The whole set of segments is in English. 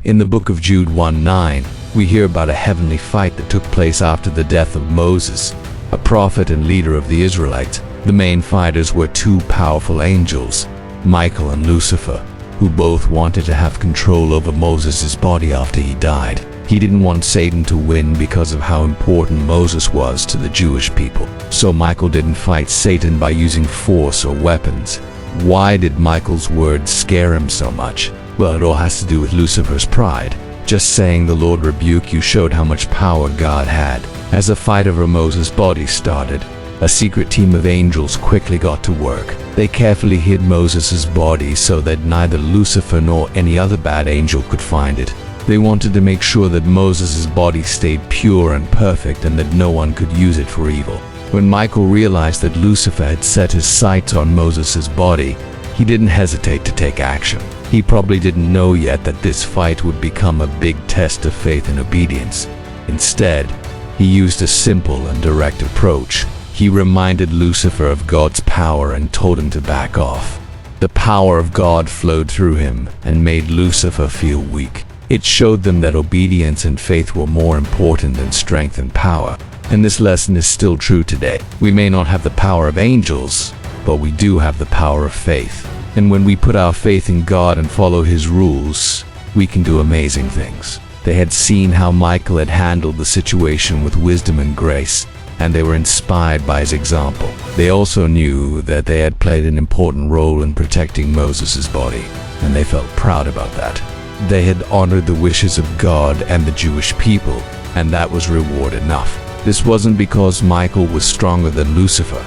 In the book of Jude 1:9, we hear about a heavenly fight that took place after the death of Moses, a prophet and leader of the Israelites. The main fighters were two powerful angels, Michael and Lucifer, who both wanted to have control over Moses' body after he died. He didn't want Satan to win because of how important Moses was to the Jewish people. So Michael didn't fight Satan by using force or weapons. Why did Michael's words scare him so much? Well, it all has to do with Lucifer's pride. Just saying the Lord rebuke you showed how much power God had. As the fight over Moses' body started, a secret team of angels quickly got to work. They carefully hid Moses' body so that neither Lucifer nor any other bad angel could find it. They wanted to make sure that Moses' body stayed pure and perfect and that no one could use it for evil. When Michael realized that Lucifer had set his sights on Moses' body, he didn't hesitate to take action. He probably didn't know yet that this fight would become a big test of faith and obedience. Instead, he used a simple and direct approach. He reminded Lucifer of God's power and told him to back off. The power of God flowed through him and made Lucifer feel weak. It showed them that obedience and faith were more important than strength and power. And this lesson is still true today. We may not have the power of angels, but we do have the power of faith. And when we put our faith in God and follow His rules, we can do amazing things. They had seen how Michael had handled the situation with wisdom and grace, and they were inspired by his example. They also knew that they had played an important role in protecting Moses' body, and they felt proud about that. They had honored the wishes of God and the Jewish people, and that was reward enough. This wasn't because Michael was stronger than Lucifer.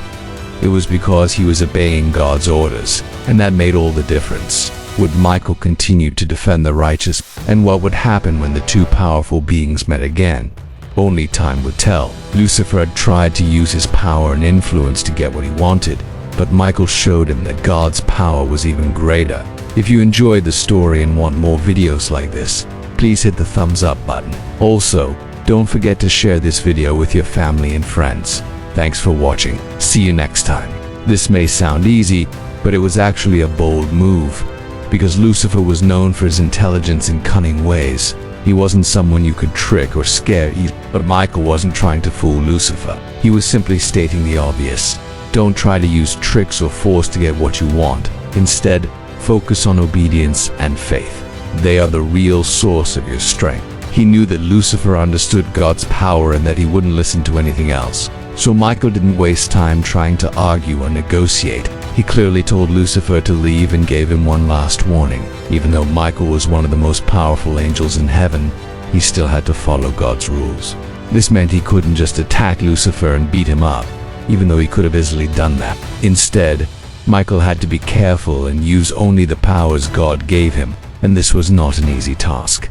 It was because he was obeying God's orders, and that made all the difference. Would Michael continue to defend the righteous, and what would happen when the two powerful beings met again? Only time would tell. Lucifer had tried to use his power and influence to get what he wanted, but Michael showed him that God's power was even greater. If you enjoyed the story and want more videos like this, please hit the thumbs up button. Also, don't forget to share this video with your family and friends. Thanks for watching. See you next time. This may sound easy, but it was actually a bold move, because Lucifer was known for his intelligence and cunning ways. He wasn't someone you could trick or scare easily. But Michael wasn't trying to fool Lucifer. He was simply stating the obvious. Don't try to use tricks or force to get what you want. Instead, focus on obedience and faith. They are the real source of your strength. He knew that Lucifer understood God's power and that he wouldn't listen to anything else. So Michael didn't waste time trying to argue or negotiate. He clearly told Lucifer to leave and gave him one last warning. Even though Michael was one of the most powerful angels in heaven, he still had to follow God's rules. This meant he couldn't just attack Lucifer and beat him up, even though he could have easily done that. Instead, Michael had to be careful and use only the powers God gave him, and this was not an easy task.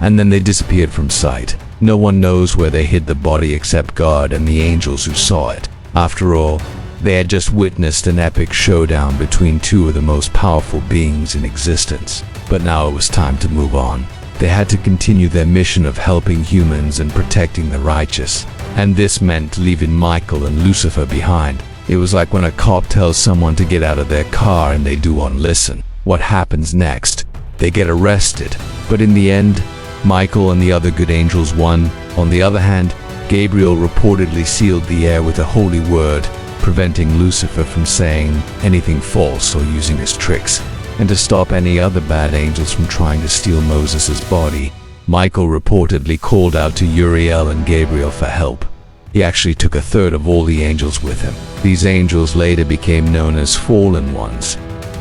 And then they disappeared from sight. No one knows where they hid the body except God and the angels who saw it. After all, they had just witnessed an epic showdown between two of the most powerful beings in existence. But now it was time to move on. They had to continue their mission of helping humans and protecting the righteous. And this meant leaving Michael and Lucifer behind. It was like when a cop tells someone to get out of their car and they don't listen. What happens next? They get arrested. But in the end, Michael and the other good angels won. On the other hand, Gabriel reportedly sealed the air with a holy word, preventing Lucifer from saying anything false or using his tricks. And to stop any other bad angels from trying to steal Moses' body, Michael reportedly called out to Uriel and Gabriel for help. He actually took a third of all the angels with him. These angels later became known as fallen ones,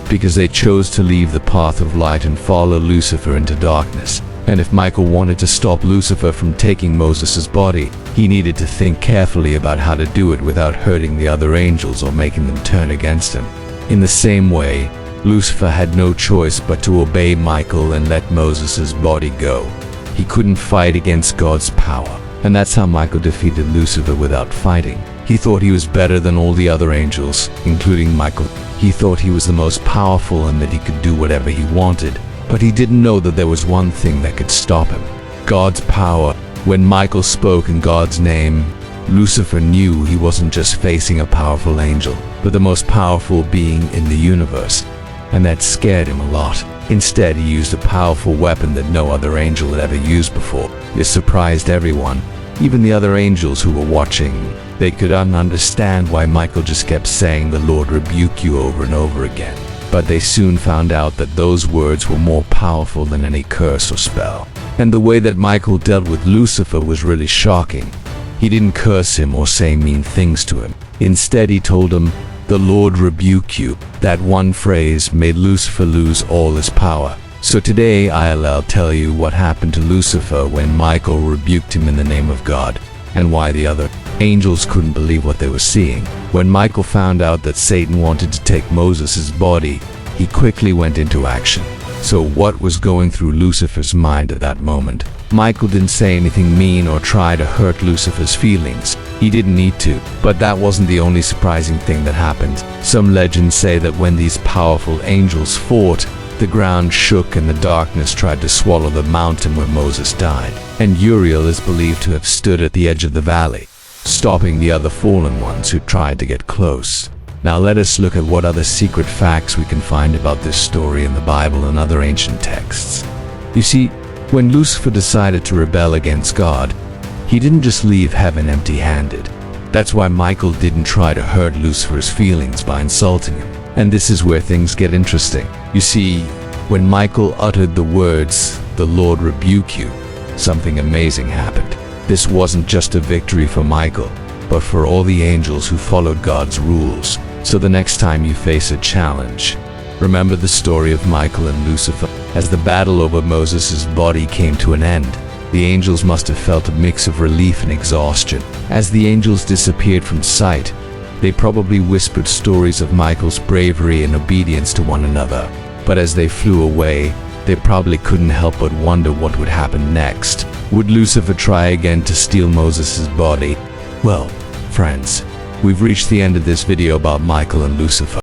because they chose to leave the path of light and follow Lucifer into darkness. And if Michael wanted to stop Lucifer from taking Moses' body, he needed to think carefully about how to do it without hurting the other angels or making them turn against him. In the same way, Lucifer had no choice but to obey Michael and let Moses' body go. He couldn't fight against God's power, and that's how Michael defeated Lucifer without fighting. He thought he was better than all the other angels, including Michael. He thought he was the most powerful and that he could do whatever he wanted. But he didn't know that there was one thing that could stop him: God's power. When Michael spoke in God's name, Lucifer knew he wasn't just facing a powerful angel, but the most powerful being in the universe. And that scared him a lot. Instead, he used a powerful weapon that no other angel had ever used before. This surprised everyone, even the other angels who were watching. They couldn't understand why Michael just kept saying, "The Lord rebuke you," over and over again. But they soon found out that those words were more powerful than any curse or spell. And the way that Michael dealt with Lucifer was really shocking. He didn't curse him or say mean things to him. Instead, he told him, "The Lord rebuke you." That one phrase made Lucifer lose all his power. So today I'll tell you what happened to Lucifer when Michael rebuked him in the name of God, and why the other angels couldn't believe what they were seeing. When Michael found out that Satan wanted to take Moses' body, he quickly went into action. So what was going through Lucifer's mind at that moment? Michael didn't say anything mean or try to hurt Lucifer's feelings. He didn't need to. But that wasn't the only surprising thing that happened. Some legends say that when these powerful angels fought, the ground shook and the darkness tried to swallow the mountain where Moses died. And Uriel is believed to have stood at the edge of the valley, stopping the other fallen ones who tried to get close. Now let us look at what other secret facts we can find about this story in the Bible and other ancient texts. You see, when Lucifer decided to rebel against God, he didn't just leave heaven empty-handed. That's why Michael didn't try to hurt Lucifer's feelings by insulting him. And this is where things get interesting. You see, when Michael uttered the words, "The Lord rebuke you," something amazing happened. This wasn't just a victory for Michael, but for all the angels who followed God's rules. So the next time you face a challenge, remember the story of Michael and Lucifer. As the battle over Moses' body came to an end, the angels must have felt a mix of relief and exhaustion. As the angels disappeared from sight, they probably whispered stories of Michael's bravery and obedience to one another. But as they flew away, they probably couldn't help but wonder what would happen next. Would Lucifer try again to steal Moses' body? Well, friends, we've reached the end of this video about Michael and Lucifer.